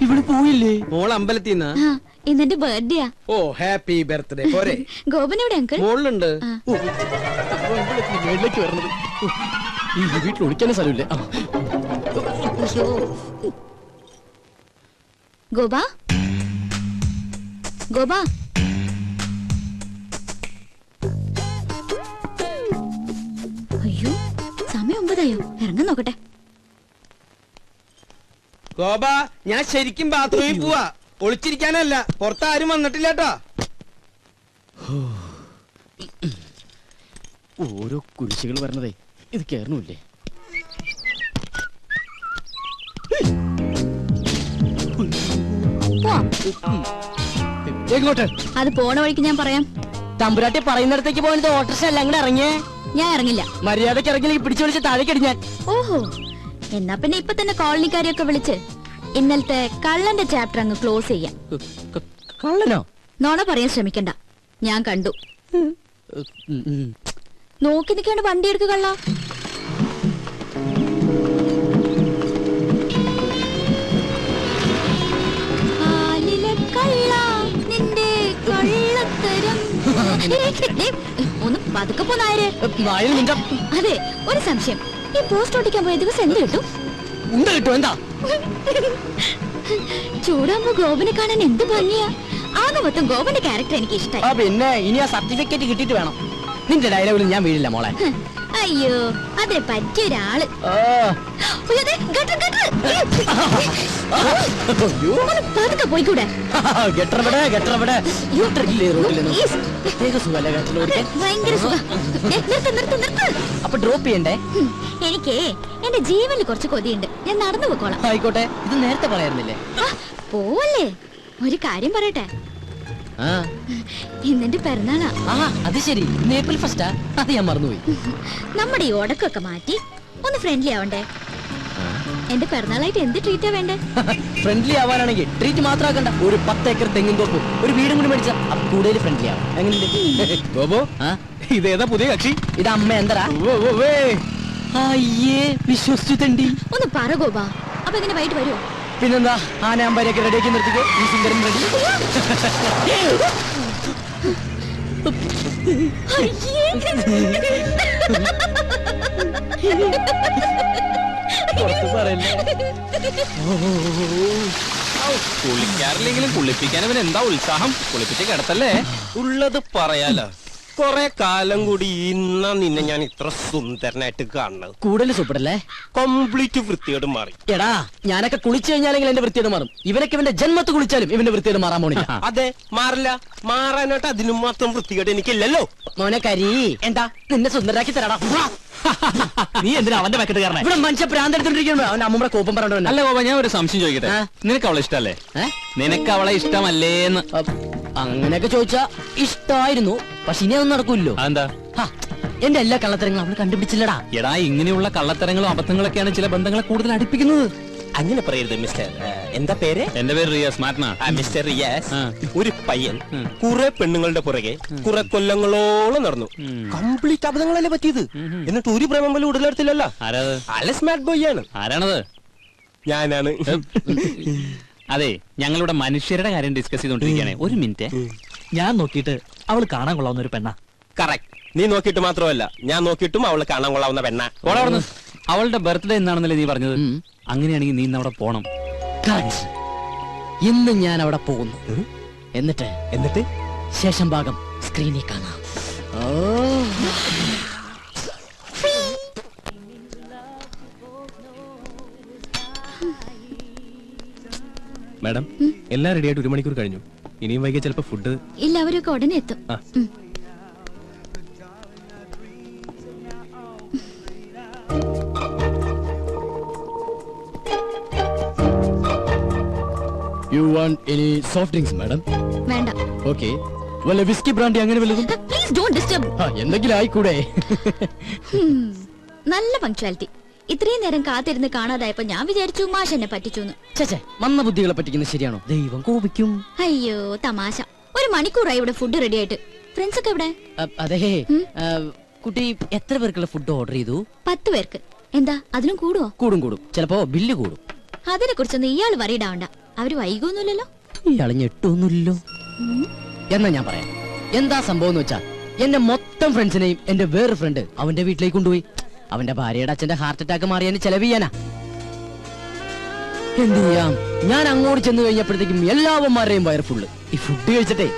ഇവിടെ പോയില്ലേ? മോൾ അമ്പലത്തിന്ന് ഇന്നെന്റെ ബർത്ത്ഡേയാ. ഓ ഹാപ്പി ബർത്ത്ഡേ. പോരെ ഗോപൻ എവിടെ അങ്കിൾ? മോളിലുണ്ട്. മേളിലേക്ക് വരണത് ഈ വീട്ടിൽ ഒളിക്കാനും സ്ഥലമില്ലേ? ഗോപ ഗോപ അയ്യോ സമയം 9 ഇറങ്ങാൻ നോക്കട്ടെ. ഗോപ ഞാൻ ശരിക്കും ബാത്റൂമിൽ പോവാ. ഒളിച്ചിരിക്കാനല്ല. പുറത്താരും വന്നിട്ടില്ല കേട്ടോ. ഓരോ കുരിശുകൾ വരണതേ ഇത് കേറണില്ലേ? എങ്ങോട്ട്? അത് പോണ വഴിക്ക് ഞാൻ പറയാം. തമ്പുരാട്ടി പറയുന്നിടത്തേക്ക് പോയത് ഓട്ടോറിക്ഷ അല്ല. അങ്ങോട്ട് ഇറങ്ങിയേ. ഞാൻ ഇറങ്ങില്ല. മര്യാദക്ക് ഇറങ്ങില്ലെങ്കിൽ പിടിച്ചു വിളിച്ച് താഴേക്ക് അടിഞ്ഞാൻ. ഓഹോ, എന്നാ പിന്നെ ഇപ്പൊ തന്നെ കോളനിക്കാരെയൊക്കെ വിളിച്ച് ഇന്നലത്തെ കള്ളന്റെ ചാപ്റ്റർ അങ്ങ് ക്ലോസ് ചെയ്യാം. കള്ളനോ? നോണ പറയാൻ ശ്രമിക്കണ്ട. ഞാൻ കണ്ടു. നോക്കി നിൽക്കാണ്ട് വണ്ടി എടുക്കുക കള്ള. ഒന്ന് പതുക്കെ പോന്നായര്. അതെ, ഒരു സംശയം. ഈ പോസ്റ്റ് ഓടിക്കാൻ പോയ ദിവസം എന്ത് കിട്ടും? എന്താ ചൂടാകുമ്പോ ഗോപനെ കാണാൻ എന്ത് ഭംഗിയാ. ആകെ മൊത്തം ഗോപന്റെ ക്യാരക്ടർ എനിക്ക് ഇഷ്ടമായി. പിന്നെ ഇനി ആ സർട്ടിഫിക്കറ്റ് കിട്ടിയിട്ട് വേണം. നിന്റെ ഡയലോഗിൽ ഞാൻ വീഴില്ല മോളെ. അയ്യോ, അതിനെ പറ്റിയ ഒരാള്. പതുക്കെ പോയിക്കൂടെ? ഭയങ്കര സുഖം. അപ്പൊ ഡ്രോപ്പ് ചെയ്യണ്ടേ? എനിക്ക് എന്റെ ജീവനിൽ കുറച്ച് കൊതിയുണ്ട്. ഞാൻ നടന്നു പോക്കോളാം. ആയിക്കോട്ടെ. ഇത് നേരത്തെ പറയാറുന്നില്ലേ? പോവല്ലേ? ഒരു കാര്യം പറയട്ടെ. ഇന്നെന്റെ പിറന്നാളാ. അത് ശരി. ഏപ്രിൽ ഫസ്റ്റാ? അത് ഞാൻ മറന്നുപോയി. നമ്മുടെ ഈ ഉടക്കൊക്കെ മാറ്റി ഒന്ന് ഫ്രണ്ട്ലി ആവണ്ടേ? എന്റെ പിറന്നാളായിട്ട് എന്ത് ട്രീറ്റാ വേണ്ടേ? ഫ്രണ്ട്ലി ആവാനാണെങ്കിൽ ട്രീറ്റ് മാത്രം ആക്കണ്ട. ഒരു 10 ഏക്കർ തെങ്ങിൻ തോപ്പും ഒരു വീടും കൂടി മേടിച്ച കൂടുതൽ ഫ്രണ്ട്ലി ആവും. എങ്ങനെയുണ്ട്? ഇതേതാ പുതിയ കക്ഷി? ഇത് അമ്മ എന്തരാ? അയ്യേ, വിശ്വസിച്ചു തണ്ടി. ഒന്ന് പറ ഗോപ. അപ്പൊ ഇങ്ങനെ വൈകിട്ട് വരുമോ? പിന്നെന്താ, ആനയാമ്പാരിയൊക്കെ റെഡിയാക്കി നിർത്തിക്കോ. ഈ സുന്ദരൻ റെഡി. കുളിക്കാറില്ലെങ്കിലും കുളിപ്പിക്കാൻ അവൻ എന്താ ഉത്സാഹം. കുളിപ്പിച്ച് കിടത്തല്ലേ? ഉള്ളത് പറയാലോ. കൊറേ കാലം കൂടി ഇന്ന നിന്നെ ഞാൻ ഇത്ര സുന്ദരനായിട്ട് കാണുന്നത്. കൂടുതൽ സൂപ്പറല്ലേ? കംപ്ലീറ്റ് വൃത്തിയോട് മാറി. എടാ, ഞാനൊക്കെ കുളിച്ചു കഴിഞ്ഞാലെങ്കിൽ എന്റെ വൃത്തിയോട് മാറും. ഇവനൊക്കെ ഇവന്റെ ജന്മത്ത് കുളിച്ചാലും ഇവന്റെ വൃത്തിയോട് മാറാൻ പോണില്ല. അതെ, മാറില്ല. മാറാനായിട്ട് അതിനും മാത്രം വൃത്തികേട് എനിക്കില്ലല്ലോ. മോനെ കരി, എന്താ നിന്നെ സുന്ദരാക്കി തരാടാ. നീ എന്തിനാ അവന്റെ പാക്കറ്റ് കാരണം? ഇവിടെ മനുഷ്യ പ്രാന്തെടുത്തോണ്ടിരിക്കുമ്പോ അവന്റെ അമ്മൂടെ കോപ്പം പറഞ്ഞോണ്ട്. അല്ല ഗോപ, ഞാൻ ഒരു സംശയം ചോദിക്കട്ടെ. നിനക്ക് അവളെ ഇഷ്ടല്ലേ? നിനക്ക് അവളെ ഇഷ്ടമല്ലേന്ന്? അങ്ങനെയൊക്കെ ചോദിച്ചാ ഇഷ്ടായിരുന്നു. പക്ഷെ ഇനി അതൊന്നും നടക്കൂല്ലോ. എന്താ? എന്റെ എല്ലാ കള്ളത്തരങ്ങളും അവള് കണ്ടുപിടിച്ചില്ലടാ. എടാ, ഇങ്ങനെയുള്ള കള്ളത്തരങ്ങളും അബദ്ധങ്ങളൊക്കെയാണ് ചില ബന്ധങ്ങളെ കൂടുതൽ അടുപ്പിക്കുന്നത്. അങ്ങനെ പറയരുത് മിസ്റ്റർ. എന്താ പേര്? എന്റെ പേര് റിയാസ്. മാറ്റനാ മിസ്റ്റർ റിയാസ്. ഒരു പയ്യൻ കുറെ പെണ്ണുങ്ങളുടെ പുറകെ കുറെ കൊല്ലങ്ങളോളം നടന്നു. കംപ്ലീറ്റ് അബദ്ധങ്ങളല്ലേ പറ്റിയത്. എന്നിട്ട് ഒരു പ്രേമം പോലും ഉടലെടുത്തില്ലല്ലോ. ആരാത്? അല്ല, സ്മാർട്ട് ബോയ് ആണ്. ആരാണത്? ഞാനാണ്. അതെ, ഞങ്ങളുടെ മനുഷ്യരുടെ കാര്യം ഡിസ്കസ് ചെയ്തോണ്ടിരിക്കുകയാണ്. ഒരു മിനിറ്റ്. ഞാൻ നോക്കിയിട്ട് അവള് കാണാൻ കൊള്ളാവുന്ന ഒരു പെണ്ണ. കറക്റ്റ്. നീ നോക്കിയിട്ട് മാത്രമല്ല, ഞാൻ നോക്കിയിട്ടും അവള് കാണാൻ കൊള്ളാവുന്ന പെണ്ണ. അവളുടെ ബർത്ത്ഡേ എന്നാണെന്നല്ലേ നീ പറഞ്ഞത്? അങ്ങനെയാണെങ്കിൽ നീ ഇന്ന് അവിടെ പോണം. ഇന്ന് ഞാൻ അവിടെ പോകുന്നു. എന്നിട്ട് ശേഷം ഭാഗം സ്ക്രീനിൽ കാണാം. മാഡം, എല്ലാം റെഡി ആയിട്ട് 1 മണിക്കൂർ കഴിഞ്ഞു. ഇനിയും വൈകിയ ചിലപ്പോ ഫുഡ് ഇല്ല, അവരൊക്കെ ഉടനെ എത്തും. You want any soft drinks, madam? വേണ്ട. Okay. വല്ല വിസ്കി ബ്രാൻഡി അങ്ങനെ വല്ലതും? Please don't disturb. എന്തെങ്കിലും ആയിക്കൂടെ? നല്ല പങ്ക്ച്വാലിറ്റി. ഇത്രയും നേരം കാത്തിരുന്ന് കാണാതായപ്പോ ഞാൻ വിചാരിച്ചു മാഷ് എന്നെ പറ്റിച്ചു. ചേച്ചേ, മന്ന ബുദ്ധികളെ പറ്റിക്കുന്നത് ശരിയാണോ? ദൈവം കോപിക്കും. അയ്യോ തമാശ. 1 മണിക്കൂറായി ഇവിടെ ഫുഡ് റെഡി ആയിട്ട്. ഫ്രണ്ട്സ് ഒക്കെ എവിടെ? അതെ, കുട്ടി എത്ര പേർക്കുള്ള ഫുഡ് ഓർഡർ ചെയ്തു? 10 പേർക്ക്. എന്താ അതിനും കൂടുവോ? കൂടും. ചിലപ്പോ ബില്ല് കൂടും. അതിനെ കുറിച്ചൊന്നും ഇയാൾ വറീഡാവണ്ട. അവര് വൈകൊന്നുമില്ലല്ലോ. ഇയാള് ഞെട്ടൊന്നുമില്ലല്ലോ. എന്നാ ഞാൻ പറയാം എന്താ സംഭവം എന്ന് വെച്ചാ, എന്റെ മൊത്തം ഫ്രണ്ട്സിനെയും എന്റെ വേറെ ഫ്രണ്ട് അവന്റെ വീട്ടിലേക്ക് കൊണ്ടുപോയി. അവന്റെ ഭാര്യയുടെ അച്ഛന്റെ ഹാർട്ട് അറ്റാക്ക് മാറിയാന് ചെലവ് ചെയ്യാനാ. എന്ത് ചെയ്യാം, ഞാൻ അങ്ങോട്ട് ചെന്ന് കഴിഞ്ഞപ്പോഴത്തേക്കും എല്ലാവന്മാരുടെയും വയർ ഫുള്ള് ഈ ഫുഡ് കഴിച്ചിട്ടേ.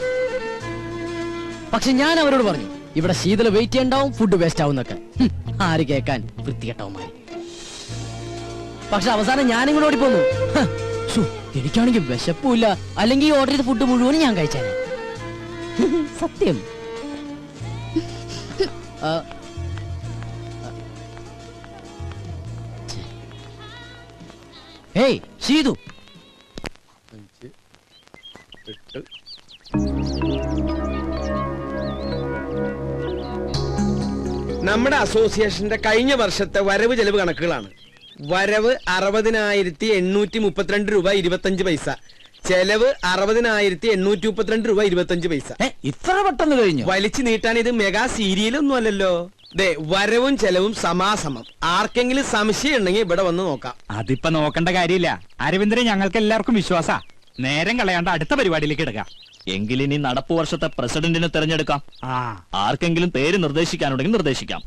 പക്ഷെ ഞാൻ അവരോട് പറഞ്ഞു ഇവിടെ ശീതള വെയിറ്റ് ചെയ്യണ്ടാവും, ഫുഡ് വേസ്റ്റ് ആവുന്നൊക്കെ. ആര് കേക്കാൻ, വൃത്തികെട്ടവന്മാര്. പക്ഷെ അവസാനം ഞാനിങ്ങോട്ട് ഓടി പോന്നു. എനിക്കാണെങ്കിൽ വിശപ്പില്ല, അല്ലെങ്കിൽ ഓർഡർ ചെയ്ത ഫുഡ് മുഴുവനും ഞാൻ കഴിച്ചേനെ. സത്യം. ഹേയ് ശീതു, നമ്മുടെ അസോസിയേഷന്റെ കഴിഞ്ഞ വർഷത്തെ വരവ് ചെലവ് കണക്കുകളാണ്. വരവ് 60,832 രൂപ 25 പൈസ, ചെലവ് 60,832 രൂപ 25 പൈസ. ഇത്ര പെട്ടെന്ന് കഴിഞ്ഞു? വലിച്ചു നീട്ടാൻ ഇത് മെഗാ സീരിയലൊന്നും അല്ലല്ലോ. ദേ വരവും ചെലവും സമാസമം. ആർക്കെങ്കിലും സംശയം ഉണ്ടെങ്കിൽ ഇവിടെ വന്ന് നോക്കാം. അതിപ്പോ നോക്കേണ്ട കാര്യമില്ല. അരവിന്ദനെ ഞങ്ങൾക്ക് എല്ലാവർക്കും വിശ്വാസ. നേരം കളയാണ്ട് അടുത്ത പരിപാടിയിലേക്ക് എടുക്കാം. എങ്കിലിനി നടപ്പു വർഷത്തെ പ്രസിഡന്റിനെ തെരഞ്ഞെടുക്കാം. ആർക്കെങ്കിലും പേര് നിർദ്ദേശിക്കാനുണ്ടെങ്കിൽ നിർദ്ദേശിക്കാം.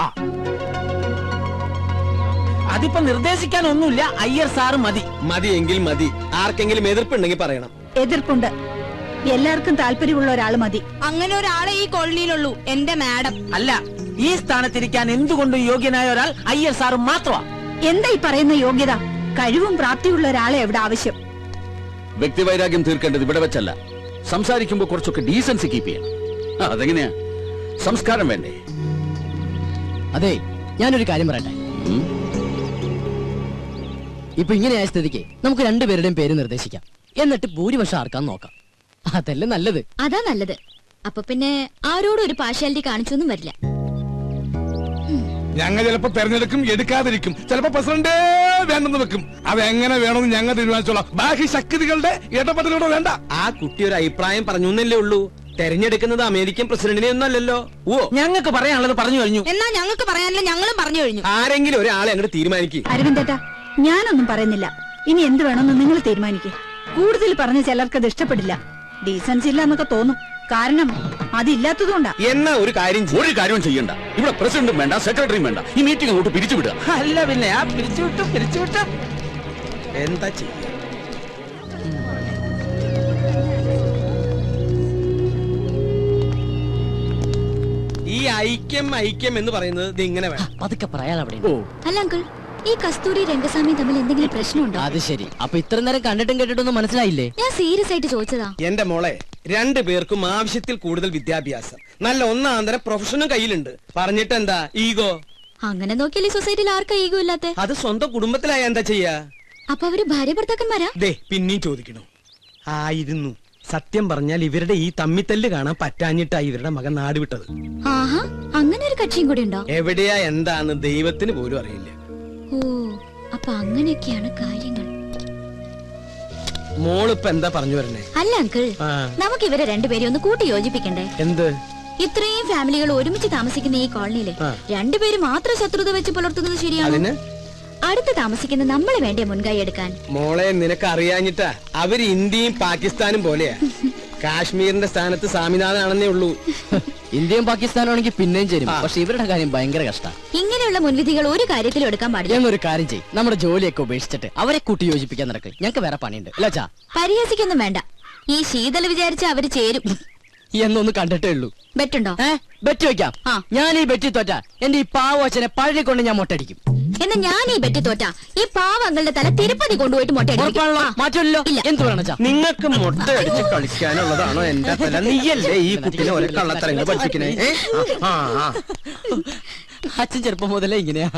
അതിപ്പോ നിർദ്ദേശിക്കാനൊന്നുമില്ല, അയ്യർ സാറ് മതി. മതിയെങ്കിൽ മതി. ആർക്കെങ്കിലും എതിർപ്പുണ്ടെങ്കിൽ പറയണം. എതിർപ്പുണ്ട്. എല്ലാവർക്കും താല്പര്യമുള്ള ഒരാൾ മതി. അങ്ങനെ ഒരാളെ ഈ കോളനിയിലുള്ളൂ, എന്റെ മാഡം. അല്ല, ഈ സ്ഥാനത്തിരിക്കാൻ എന്തുകൊണ്ടും യോഗ്യനായ ഒരാൾ അയ്യർ സാറ് മാത്രമാ. എന്താ ഈ പറയുന്ന യോഗ്യത? കഴിവും പ്രാപ്തിയുള്ള ഒരാളെ എവിടെ ആവശ്യം. വ്യക്തിവൈരാഗ്യം തീർക്കേണ്ടത് ഇവിടെ വെച്ചല്ല. സംസാരിക്കുമ്പോ കുറച്ചൊക്കെ ഡീസൻസി കീപ്പ് ചെയ്യണം. അതെങ്ങനെയാ? സംസ്കാരം വേണ്ടേ? അതെ, ഞാനൊരു കാര്യം പറയട്ടെ. ഇപ്പൊ ഇങ്ങനെയായ സ്ഥിതിക്ക് നമുക്ക് രണ്ടുപേരുടെയും പേര് നിർദ്ദേശിക്കാം. എന്നിട്ട് ഭൂരിപക്ഷം ആർക്കാന്ന് നോക്കാം. അതല്ലേ നല്ലത്? അതാ നല്ലത്. അപ്പൊ പിന്നെ ആരോടും ഒരു പാർഷ്യാലിറ്റി കാണിച്ചൊന്നും വരില്ല. ഞങ്ങൾ ചിലപ്പോ തെരഞ്ഞെടുക്കും, എടുക്കാതിരിക്കും. ചിലപ്പോ പ്രസിഡന്റേ വേണ്ടെന്ന് വെക്കും. അതെങ്ങനെ വേണമെന്ന് ഞങ്ങൾ തീരുമാനിച്ചോളാം. ബാക്കി ശക്തികളുടെ ഇടപെടലോടെ വേണ്ട. ആ കുട്ടി ഒരു അഭിപ്രായം പറഞ്ഞു എന്നല്ലേ ഉള്ളൂ. തെരഞ്ഞെടുക്കുന്നത് അമേരിക്കൻ പ്രസിഡന്റിനെ ഒന്നും അല്ലല്ലോ. ഓ, ഞങ്ങൾക്ക് പറയാനുള്ളത് പറഞ്ഞു കഴിഞ്ഞു. എന്നാ ഞങ്ങൾക്ക് പറയാനില്ല, ഞങ്ങളും പറഞ്ഞു കഴിഞ്ഞു. ആരെങ്കിലും ഒരാളെ അങ്ങോട്ട് തീരുമാനിക്കും. അരവിന്ദേട്ടാ, ഞാനൊന്നും പറയുന്നില്ല. ഇനി എന്ത് വേണമെന്ന് നിങ്ങൾ തീരുമാനിക്കേ. കൂടുതൽ പറഞ്ഞ ചിലർക്ക് അത് ഇഷ്ടപ്പെടില്ല. ഡീസൻസ് ഇല്ല എന്നൊക്കെ തോന്നും. കാരണം അതില്ലാത്തതുകൊണ്ടാ. എന്നാ ഒരു കാര്യം ഒരു കാര്യവും ചെയ്യണ്ട. ഇവിടെ പ്രസിഡന്റും വേണ്ട, സെക്രട്ടറിയും വേണ്ട. ഈ മീറ്റിംഗ് അങ്ങോട്ട് പിരിച്ചുവിടുക. അല്ല പിന്നെ ആ പിരിച്ചുവിട്ടു. എന്താ ചെയ്യ? ഈ ഐക്യം എന്ന് പറയുന്നത് ഇത് ഇങ്ങനെ വേണം. അതൊക്കെ പറയാൻ അവിടെ. അല്ല അങ്കിൾ, ഈ കസ്തൂരി രംഗസ്വാമി തമ്മിൽ എന്തെങ്കിലും പ്രശ്നമുണ്ടോ? അത് ശരി. അപ്പൊ ഇത്ര നേരം കണ്ടിട്ടും കേട്ടിട്ടൊന്നും മനസ്സിലായില്ലേ? ഞാൻ സീരിയസ് ആയിട്ട് ചോദിച്ചതാ. എന്റെ മോളെ, രണ്ടു പേർക്കും ആവശ്യത്തിൽ കൂടുതൽ വിദ്യാഭ്യാസം, നല്ല ഒന്നാന്തരം പ്രൊഫഷനും കയ്യിലുണ്ട്. പറഞ്ഞിട്ട് എന്താ ഈഗോ? അങ്ങനെ നോക്കിയാൽ ഈ സൊസൈറ്റിയിൽ ആർക്കാ ഈഗോ ഇല്ലാത്ത? അത് സ്വന്തം കുടുംബത്തിലായ എന്താ ചെയ്യാ? അപ്പൊ അവര് ഭാര്യ ഭർത്താക്കന്മാരാ? ദേ പിന്നെയും ചോദിക്കണു. ആയിരുന്നു. സത്യം പറഞ്ഞാൽ ഇവരുടെ ഈ തമ്മിത്തല്ല് കാണാൻ പറ്റാഞ്ഞിട്ടാ ഇവരുടെ മകൻ നാട് വിട്ടത്. ആഹാ, അങ്ങനെ ഒരു കക്ഷിയും കൂടി ഉണ്ടോ? എവിടെയാ എന്താന്ന് ദൈവത്തിന് പോലും അറിയില്ല. ഓ, അപ്പൊ അങ്ങനെയൊക്കെയാണ് കാര്യങ്ങൾ. മോളിപ്പ എന്താ പറഞ്ഞു വരണേ? അല്ല അങ്കിൾ, ആ. നമുക്ക് ഇവരെ രണ്ടുപേരും ഒന്ന് കൂട്ടി യോജിപ്പിക്കണ്ടേ? എന്ത്? ഇത്രയും ഫാമിലികൾ ഒരുമിച്ച് താമസിക്കുന്ന ഈ കോളനിയില് ആ. രണ്ടുപേര് മാത്രം ശത്രുത വെച്ച് പുലർത്തുന്നത് ശരിയാണ്? അതിന് അടുത്ത് താമസിക്കുന്ന നമ്മളെ വേണ്ടേ മുൻകൈ എടുക്കാൻ? മോളെ, നിനക്ക് അറിയാഞ്ഞിട്ടാ. അവര് ഇന്ത്യയും പാകിസ്ഥാനും പോലെയാ. കാശ്മീരിന്റെ സ്ഥാനത്ത് സ്വാമിനാഥനാണെന്നേ ഉള്ളൂ. ഇന്ത്യയും പാകിസ്ഥാനാണെങ്കിൽ പിന്നെയും ചേരും. പക്ഷെ ഇവരുടെ കാര്യം ഭയങ്കര കഷ്ടം. ഇങ്ങനെയുള്ള മുൻവിധികൾ ഒരു കാര്യത്തിലും എടുക്കാൻ പാടില്ല. എന്നൊരു കാര്യം ചെയ്യും, നമ്മുടെ ജോലിയൊക്കെ ഉപേക്ഷിച്ചിട്ട് അവരെ കൂട്ടി യോജിപ്പിക്കാൻ നടക്കും. ഞങ്ങൾക്ക് വേറെ പണിയുണ്ട്. അല്ലച്ചാ, പരിഹസിക്കൊന്നും വേണ്ട. ഈ ശീതള വിചാരിച്ച അവര് ചേരും എന്നൊന്ന് കണ്ടിട്ടേ ഉള്ളൂ. ബെറ്റുണ്ടോ? ബെറ്റ് വെക്കാം. ആ. ഞാൻ ഈ ബെറ്റി തോറ്റ എന്റെ ഈ പാവച്ചനെ പഴയ കൊണ്ട് ഞാൻ മൊട്ടടിക്കും. എന്നാ ഞാൻ ഈ ബെറ്റ് തോറ്റ ഈ പാവങ്ങളുടെ തല തിരുപ്പതി കൊണ്ടുപോയിട്ട് ഉറപ്പാണല്ലോ? മാറ്റമില്ലല്ലോ. ഇല്ല. എന്ത് വേണം? നിങ്ങൾക്ക് മുട്ട അടിച്ച് കളിക്കാനുള്ളതാണോ എന്റെ തല? നീയല്ലേ ഈ കുട്ടിനെ ഓരോ കള്ളത്തരങ്ങൾ പഠിപ്പിക്കണേ? അച്ഛൻ ചെറുപ്പം മുതലേ ഇങ്ങനെയാ.